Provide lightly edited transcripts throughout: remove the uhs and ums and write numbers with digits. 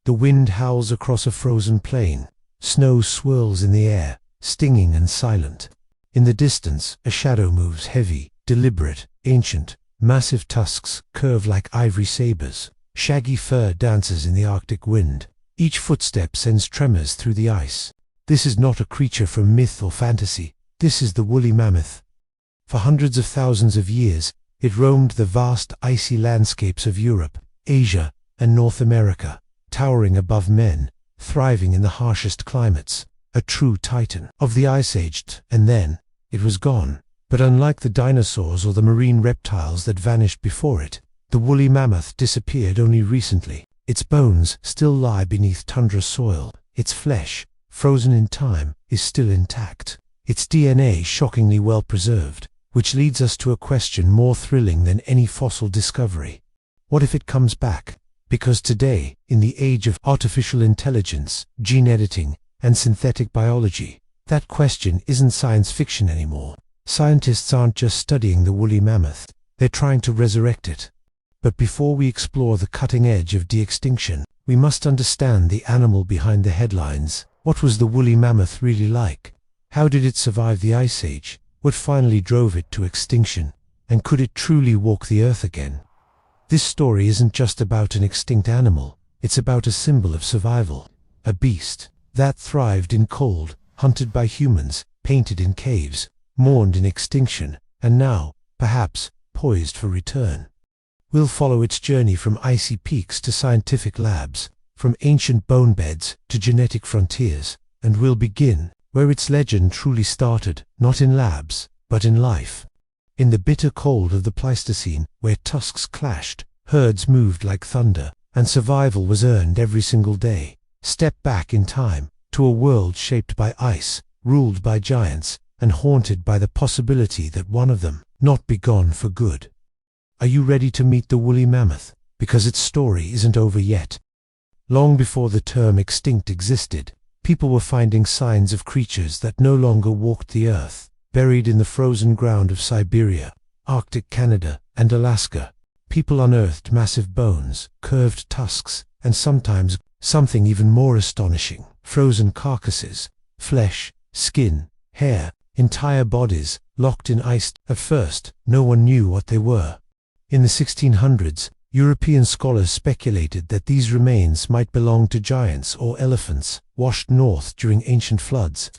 The wind howls across a frozen plain. Snow swirls in the air, stinging and silent. In the distance, a shadow moves, heavy, deliberate, ancient. Massive tusks curve like ivory sabers. Shaggy fur dances in the Arctic wind. Each footstep sends tremors through the ice. This is not a creature from myth or fantasy. This is the woolly mammoth. For hundreds of thousands of years, it roamed the vast icy landscapes of Europe, Asia, and North America, towering above men, thriving in the harshest climates, a true titan of the Ice Age. And then, it was gone. But unlike the dinosaurs or the marine reptiles that vanished before it, the woolly mammoth disappeared only recently. Its bones still lie beneath tundra soil. Its flesh, frozen in time, is still intact. Its DNA shockingly well preserved, which leads us to a question more thrilling than any fossil discovery. What if it comes back? Because today, in the age of artificial intelligence, gene editing, and synthetic biology, that question isn't science fiction anymore. Scientists aren't just studying the woolly mammoth, they're trying to resurrect it. But before we explore the cutting edge of de-extinction, we must understand the animal behind the headlines. What was the woolly mammoth really like? How did it survive the Ice Age? What finally drove it to extinction? And could it truly walk the earth again? This story isn't just about an extinct animal, it's about a symbol of survival. A beast that thrived in cold, hunted by humans, painted in caves, mourned in extinction, and now, perhaps, poised for return. We'll follow its journey from icy peaks to scientific labs, from ancient bone beds to genetic frontiers, and we'll begin where its legend truly started, not in labs, but in life. In the bitter cold of the Pleistocene, where tusks clashed, herds moved like thunder, and survival was earned every single day. Step back in time to a world shaped by ice, ruled by giants, and haunted by the possibility that one of them not be gone for good. Are you ready to meet the woolly mammoth? Because its story isn't over yet. Long before the term extinct existed, people were finding signs of creatures that no longer walked the earth, buried in the frozen ground of Siberia, Arctic Canada, and Alaska. People unearthed massive bones, curved tusks, and sometimes something even more astonishing, frozen carcasses, flesh, skin, hair, entire bodies, locked in ice. At first, no one knew what they were. In the 1600s, European scholars speculated that these remains might belong to giants or elephants, washed north during ancient floods.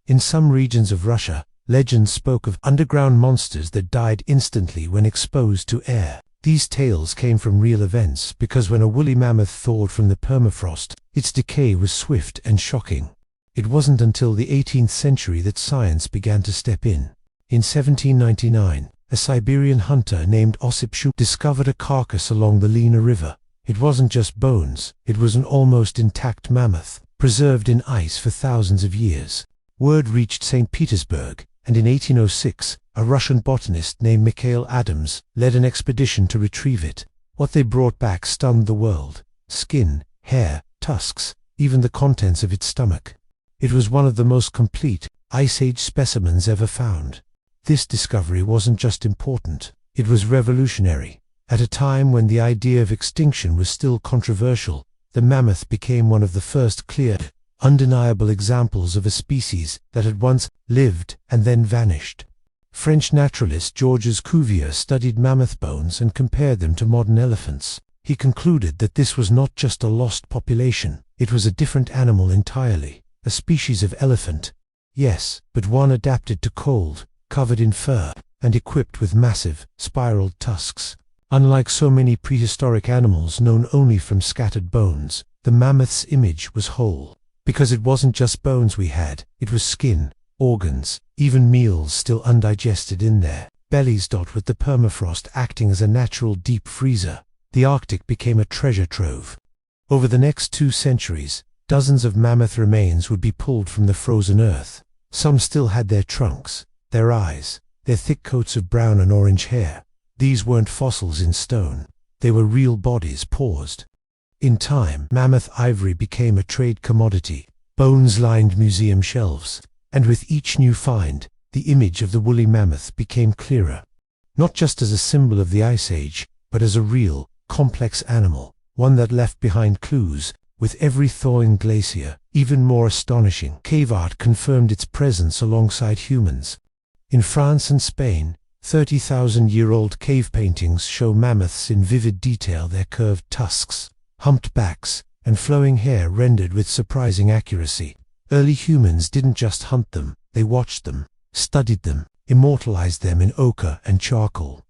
In some regions of Russia, legends spoke of underground monsters that died instantly when exposed to air. These tales came from real events because when a woolly mammoth thawed from the permafrost, its decay was swift and shocking. It wasn't until the 18th century that science began to step in. In 1799, a Siberian hunter named Osip Shuk discovered a carcass along the Lena River. It wasn't just bones, it was an almost intact mammoth, preserved in ice for thousands of years. Word reached St. Petersburg, and in 1806, a Russian botanist named Mikhail Adams led an expedition to retrieve it. What they brought back stunned the world. Skin, hair, tusks, even the contents of its stomach. It was one of the most complete Ice Age specimens ever found. This discovery wasn't just important, it was revolutionary. At a time when the idea of extinction was still controversial, the mammoth became one of the first clear, undeniable examples of a species that had once lived and then vanished. French naturalist Georges Cuvier studied mammoth bones and compared them to modern elephants. He concluded that this was not just a lost population, it was a different animal entirely, a species of elephant. Yes, but one adapted to cold, covered in fur, and equipped with massive, spiraled tusks. Unlike so many prehistoric animals known only from scattered bones, the mammoth's image was whole. Because it wasn't just bones we had, it was skin, organs, even meals still undigested in there. Bellies with the permafrost acting as a natural deep freezer. The Arctic became a treasure trove. Over the next 2 centuries, dozens of mammoth remains would be pulled from the frozen earth. Some still had their trunks, their eyes, their thick coats of brown and orange hair. These weren't fossils in stone. They were real bodies paused. In time, mammoth ivory became a trade commodity. Bones lined museum shelves. And with each new find, the image of the woolly mammoth became clearer. Not just as a symbol of the Ice Age, but as a real, complex animal, one that left behind clues With every thawing glacier, even more astonishing, cave art confirmed its presence alongside humans. In France and Spain, 30,000-year-old cave paintings show mammoths in vivid detail, their curved tusks, humped backs, and flowing hair rendered with surprising accuracy. Early humans didn't just hunt them, they watched them, studied them, immortalized them in ochre and charcoal.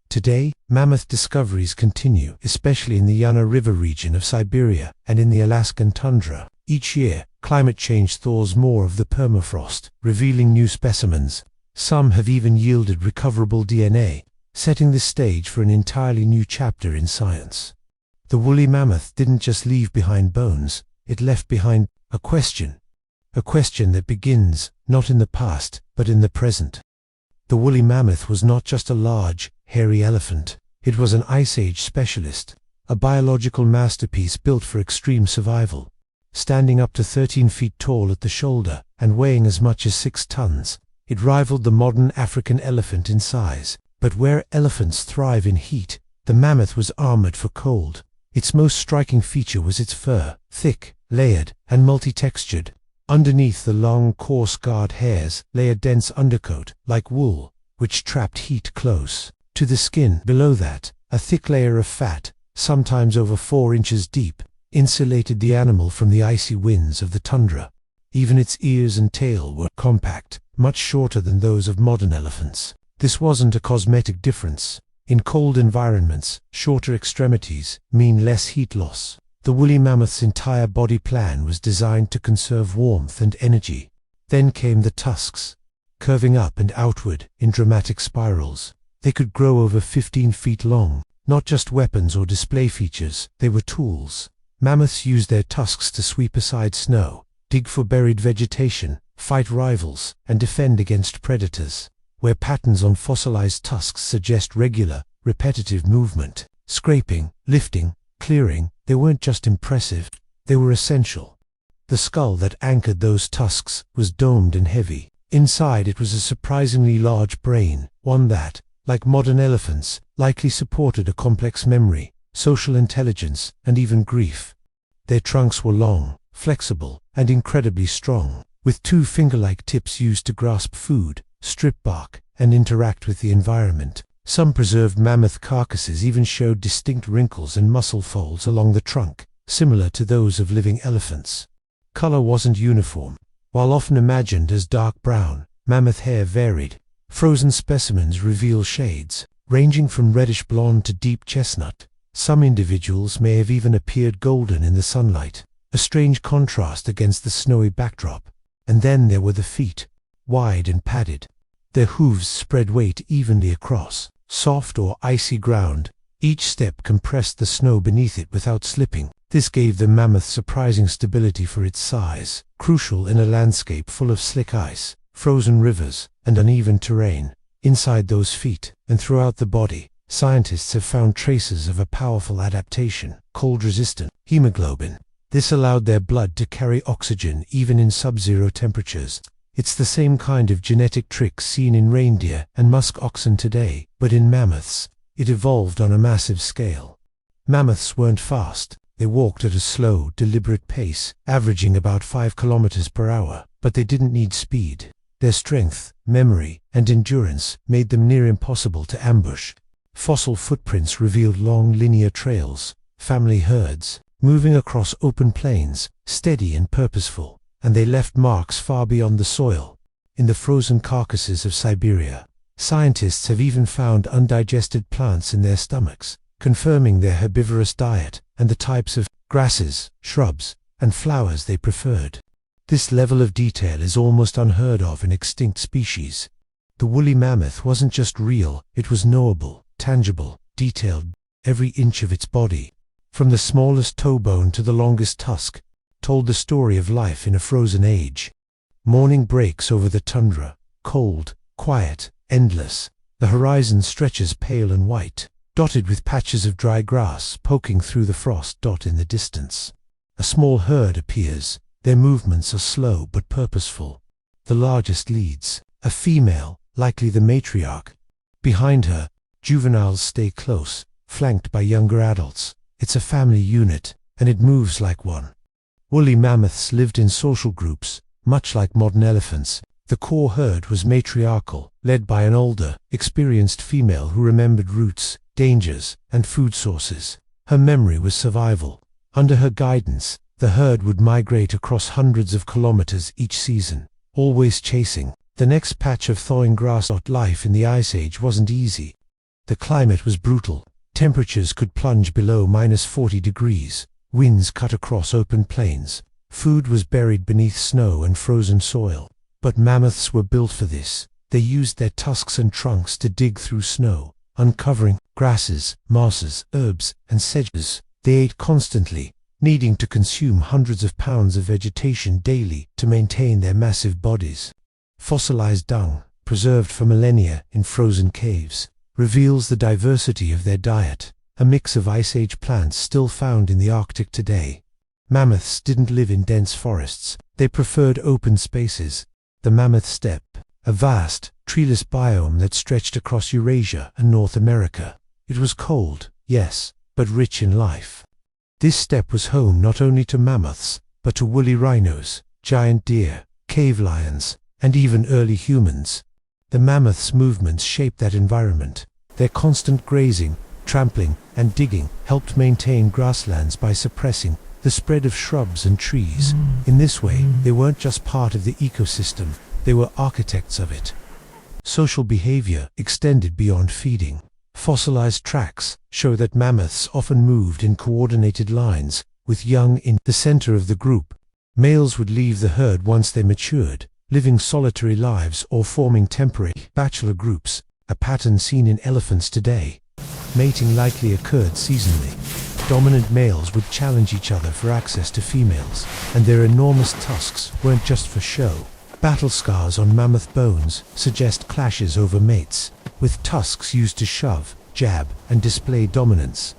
Today, mammoth discoveries continue, especially in the Yana River region of Siberia and in the Alaskan tundra. Each year, climate change thaws more of the permafrost, revealing new specimens. Some have even yielded recoverable DNA, setting the stage for an entirely new chapter in science. The woolly mammoth didn't just leave behind bones, it left behind a question that begins not in the past, but in the present. The woolly mammoth was not just a large, hairy elephant. It was an Ice Age specialist, a biological masterpiece built for extreme survival. Standing up to 13 feet tall at the shoulder and weighing as much as 6 tons, it rivaled the modern African elephant in size. But where elephants thrive in heat, the mammoth was armored for cold. Its most striking feature was its fur, thick, layered, and multi-textured. Underneath the long, coarse-scarred hairs lay a dense undercoat, like wool, which trapped heat close to the skin. Below that, a thick layer of fat, sometimes over 4 inches deep, insulated the animal from the icy winds of the tundra. Even its ears and tail were compact, much shorter than those of modern elephants. This wasn't a cosmetic difference. In cold environments, shorter extremities mean less heat loss. The woolly mammoth's entire body plan was designed to conserve warmth and energy. Then came the tusks, curving up and outward in dramatic spirals. They could grow over 15 feet long. Not just weapons or display features, they were tools. Mammoths used their tusks to sweep aside snow, dig for buried vegetation, fight rivals, and defend against predators. Where patterns on fossilized tusks suggest regular, repetitive movement, scraping, lifting, clearing, they weren't just impressive, they were essential. The skull that anchored those tusks was domed and heavy. Inside it was a surprisingly large brain, one that, like modern elephants, likely supported a complex memory, social intelligence, and even grief. Their trunks were long, flexible, and incredibly strong, with 2 finger-like tips used to grasp food, strip bark, and interact with the environment. Some preserved mammoth carcasses even showed distinct wrinkles and muscle folds along the trunk, similar to those of living elephants. Color wasn't uniform. While often imagined as dark brown, mammoth hair varied. Frozen specimens reveal shades, ranging from reddish blonde to deep chestnut. Some individuals may have even appeared golden in the sunlight, a strange contrast against the snowy backdrop. And then there were the feet, wide and padded. Their hooves spread weight evenly across soft or icy ground. Each step compressed the snow beneath it without slipping. This gave the mammoth surprising stability for its size, crucial in a landscape full of slick ice, frozen rivers, and uneven terrain. Inside those feet, and throughout the body, scientists have found traces of a powerful adaptation, cold-resistant hemoglobin. This allowed their blood to carry oxygen even in sub-zero temperatures. It's the same kind of genetic trick seen in reindeer and musk oxen today, but in mammoths, it evolved on a massive scale. Mammoths weren't fast. They walked at a slow, deliberate pace, averaging about 5 kilometers per hour, but they didn't need speed. Their strength, memory, and endurance made them near impossible to ambush. Fossil footprints revealed long linear trails, family herds, moving across open plains, steady and purposeful, and they left marks far beyond the soil. In the frozen carcasses of Siberia, scientists have even found undigested plants in their stomachs, confirming their herbivorous diet and the types of grasses, shrubs, and flowers they preferred. This level of detail is almost unheard of in extinct species. The woolly mammoth wasn't just real, it was knowable, tangible, detailed. Every inch of its body, from the smallest toe bone to the longest tusk, told the story of life in a frozen age. Morning breaks over the tundra, cold, quiet, endless. The horizon stretches pale and white, dotted with patches of dry grass poking through the frost dot in the distance. A small herd appears. Their movements are slow but purposeful. The largest leads, a female, likely the matriarch. Behind her, juveniles stay close, flanked by younger adults. It's a family unit, and it moves like one, Woolly mammoths lived in social groups, much like modern elephants. The core herd was matriarchal, led by an older, experienced female who remembered routes, dangers, and food sources. Her memory was survival. Under her guidance, the herd would migrate across hundreds of kilometers each season, always chasing the next patch of thawing grass. Life in the Ice Age wasn't easy. The climate was brutal. Temperatures could plunge below -40 degrees. Winds cut across open plains. Food was buried beneath snow and frozen soil. But mammoths were built for this. They used their tusks and trunks to dig through snow, uncovering grasses, mosses, herbs, and sedges. They ate constantly, needing to consume hundreds of pounds of vegetation daily to maintain their massive bodies. Fossilized dung, preserved for millennia in frozen caves, reveals the diversity of their diet, a mix of Ice Age plants still found in the Arctic today. Mammoths didn't live in dense forests. They preferred open spaces. The mammoth steppe, a vast, treeless biome that stretched across Eurasia and North America. It was cold, yes, but rich in life. This steppe was home not only to mammoths, but to woolly rhinos, giant deer, cave lions, and even early humans. The mammoths' movements shaped that environment. Their constant grazing, trampling, and digging helped maintain grasslands by suppressing the spread of shrubs and trees. In this way, they weren't just part of the ecosystem, they were architects of it. Social behavior extended beyond feeding. Fossilized tracks show that mammoths often moved in coordinated lines, with young in the center of the group. Males would leave the herd once they matured, living solitary lives or forming temporary bachelor groups, a pattern seen in elephants today. Mating likely occurred seasonally. Dominant males would challenge each other for access to females, and their enormous tusks weren't just for show. Battle scars on mammoth bones suggest clashes over mates, with tusks used to shove, jab, and display dominance.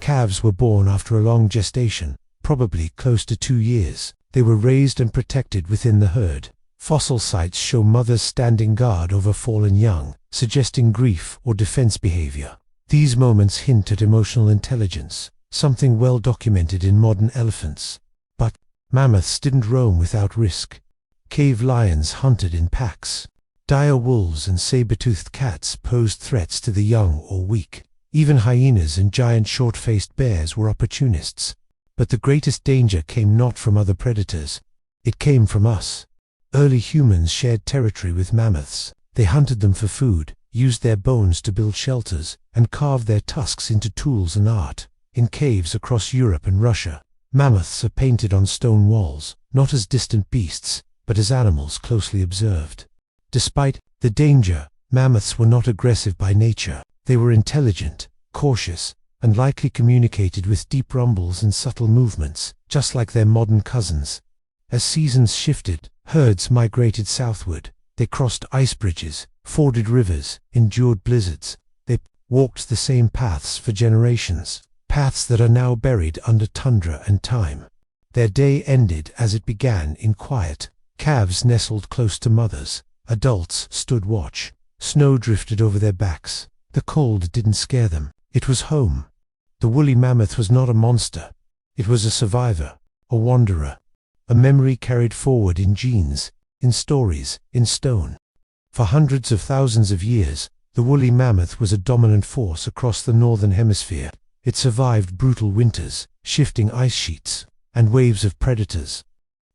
Calves were born after a long gestation, probably close to 2 years. They were raised and protected within the herd. Fossil sites show mothers standing guard over fallen young, suggesting grief or defense behavior. These moments hint at emotional intelligence, something well documented in modern elephants. But mammoths didn't roam without risk. Cave lions hunted in packs. Dire wolves and saber-toothed cats posed threats to the young or weak. Even hyenas and giant short-faced bears were opportunists. But the greatest danger came not from other predators. It came from us. Early humans shared territory with mammoths. They hunted them for food, used their bones to build shelters, and carved their tusks into tools and art. In caves across Europe and Russia, mammoths are painted on stone walls, not as distant beasts, but as animals closely observed. Despite the danger, mammoths were not aggressive by nature. They were intelligent, cautious, and likely communicated with deep rumbles and subtle movements, just like their modern cousins. As seasons shifted, herds migrated southward. They crossed ice bridges, forded rivers, endured blizzards. They walked the same paths for generations, paths that are now buried under tundra and time. Their day ended as it began in quiet. Calves nestled close to mothers. Adults stood watch. Snow drifted over their backs. The cold didn't scare them. It was home. The woolly mammoth was not a monster. It was a survivor, a wanderer, a memory carried forward in genes, in stories, in stone. For hundreds of thousands of years, the woolly mammoth was a dominant force across the northern hemisphere. It survived brutal winters, shifting ice sheets, and waves of predators.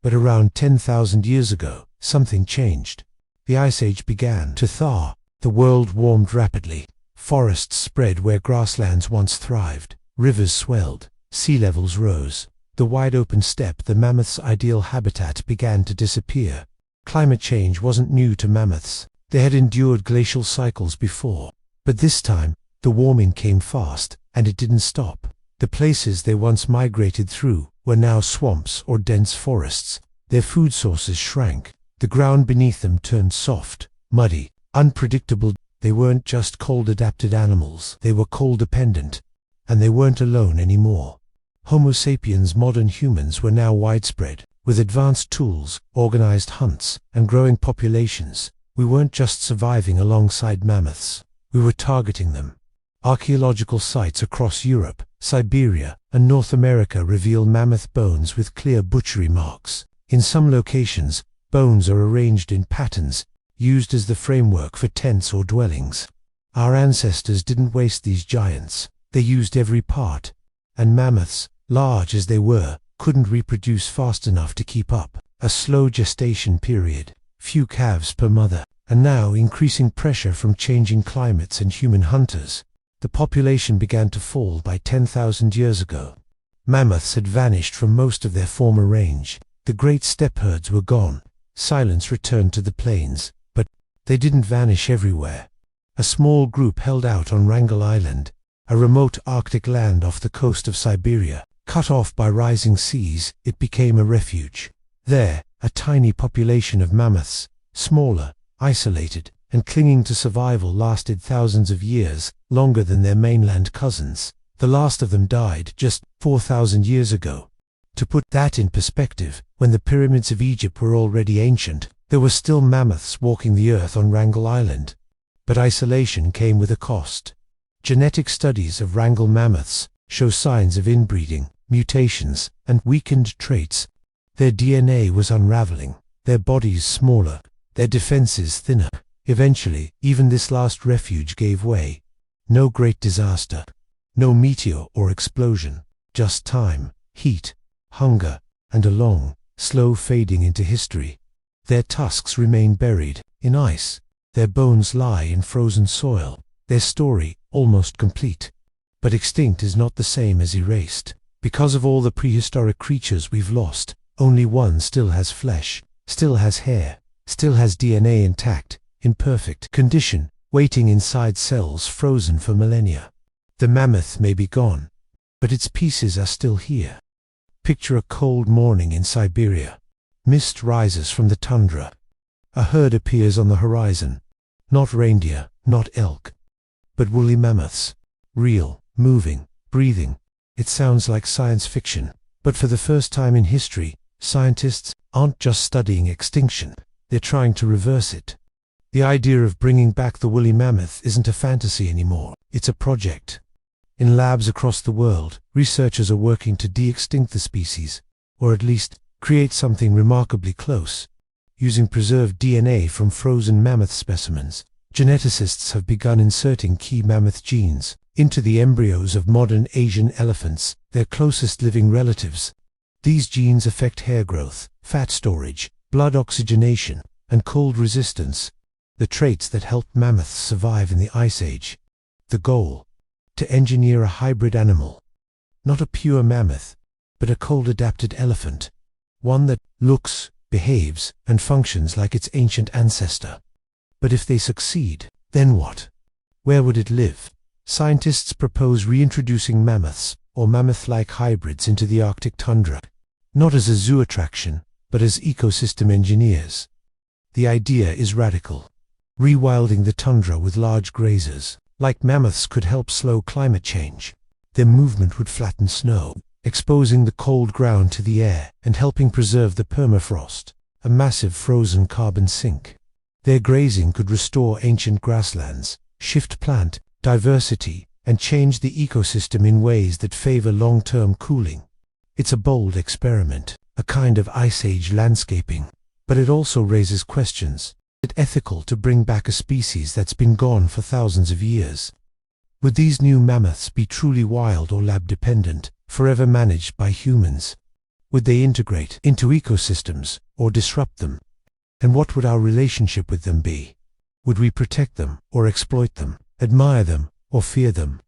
But around 10,000 years ago, something changed. The Ice Age began to thaw. The world warmed rapidly. Forests spread where grasslands once thrived. Rivers swelled. Sea levels rose. The wide open steppe, the mammoth's ideal habitat, began to disappear. Climate change wasn't new to mammoths. They had endured glacial cycles before. But this time, the warming came fast, and it didn't stop. The places they once migrated through were now swamps or dense forests. Their food sources shrank. The ground beneath them turned soft, muddy, unpredictable. They weren't just cold-adapted animals. They were cold-dependent. And they weren't alone anymore. Homo sapiens, modern humans, were now widespread. With advanced tools, organized hunts, and growing populations, we weren't just surviving alongside mammoths. We were targeting them. Archaeological sites across Europe, Siberia, and North America reveal mammoth bones with clear butchery marks. In some locations, bones are arranged in patterns, used as the framework for tents or dwellings. Our ancestors didn't waste these giants. They used every part. And mammoths, large as they were, couldn't reproduce fast enough to keep up. A slow gestation period, few calves per mother, and now increasing pressure from changing climates and human hunters. The population began to fall by 10,000 years ago. Mammoths had vanished from most of their former range. The great steppe herds were gone. Silence returned to the plains, but they didn't vanish everywhere. A small group held out on Wrangel Island, a remote Arctic land off the coast of Siberia. Cut off by rising seas, it became a refuge. There, a tiny population of mammoths, smaller, isolated, and clinging to survival, lasted thousands of years, longer than their mainland cousins. The last of them died just 4,000 years ago. To put that in perspective, when the pyramids of Egypt were already ancient, there were still mammoths walking the earth on Wrangel Island. But isolation came with a cost. Genetic studies of Wrangel mammoths show signs of inbreeding, mutations, and weakened traits. Their DNA was unraveling, their bodies smaller, their defenses thinner. Eventually, even this last refuge gave way. No great disaster, no meteor or explosion, just time, heat, hunger, and a long, slow fading into history. Their tusks remain buried in ice, their bones lie in frozen soil, their story almost complete. But extinct is not the same as erased. Because of all the prehistoric creatures we've lost, only one still has flesh, still has hair, still has DNA intact, in perfect condition, waiting inside cells frozen for millennia. The mammoth may be gone, but its pieces are still here. Picture a cold morning in Siberia. Mist rises from the tundra. A herd appears on the horizon. Not reindeer, not elk, but woolly mammoths. Real, moving, breathing. It sounds like science fiction, but for the first time in history, scientists aren't just studying extinction, they're trying to reverse it. The idea of bringing back the woolly mammoth isn't a fantasy anymore, it's a project. In labs across the world, researchers are working to de-extinct the species, or at least create something remarkably close. Using preserved DNA from frozen mammoth specimens, geneticists have begun inserting key mammoth genes into the embryos of modern Asian elephants, their closest living relatives. These genes affect hair growth, fat storage, blood oxygenation, and cold resistance, the traits that helped mammoths survive in the Ice Age. The goal? To engineer a hybrid animal. Not a pure mammoth, but a cold-adapted elephant. One that looks, behaves, and functions like its ancient ancestor. But if they succeed, then what? Where would it live? Scientists propose reintroducing mammoths, or mammoth-like hybrids, into the Arctic tundra. Not as a zoo attraction, but as ecosystem engineers. The idea is radical. Rewilding the tundra with large grazers, like mammoths, could help slow climate change. Their movement would flatten snow, exposing the cold ground to the air and helping preserve the permafrost, a massive frozen carbon sink. Their grazing could restore ancient grasslands, shift plant diversity, and change the ecosystem in ways that favor long-term cooling. It's a bold experiment, a kind of Ice Age landscaping, but it also raises questions. Is it ethical to bring back a species that's been gone for thousands of years? Would these new mammoths be truly wild or lab-dependent, forever managed by humans? Would they integrate into ecosystems, or disrupt them? And what would our relationship with them be? Would we protect them, or exploit them, admire them, or fear them?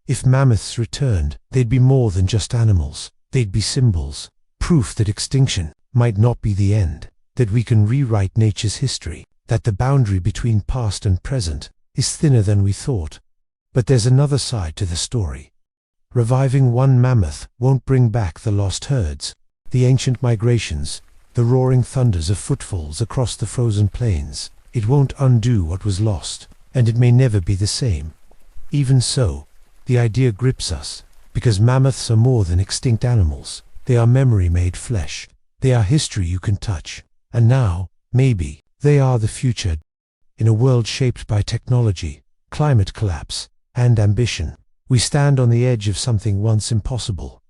If mammoths returned, they'd be more than just animals. They'd be symbols, proof that extinction might not be the end, that we can rewrite nature's history, that the boundary between past and present is thinner than we thought. But there's another side to the story. Reviving one mammoth won't bring back the lost herds, the ancient migrations, the roaring thunders of footfalls across the frozen plains. It won't undo what was lost, and it may never be the same. Even so, the idea grips us, because mammoths are more than extinct animals. They are memory made flesh. They are history you can touch. And now, maybe, they are the future. In a world shaped by technology, climate collapse, and ambition. We stand on the edge of something once impossible.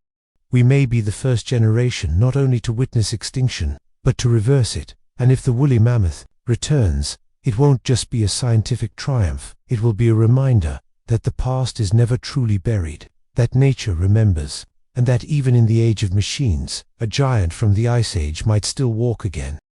We may be the first generation not only to witness extinction, but to reverse it. And if the woolly mammoth returns, it won't just be a scientific triumph. It will be a reminder that the past is never truly buried, that nature remembers, and that even in the age of machines, a giant from the Ice Age might still walk again.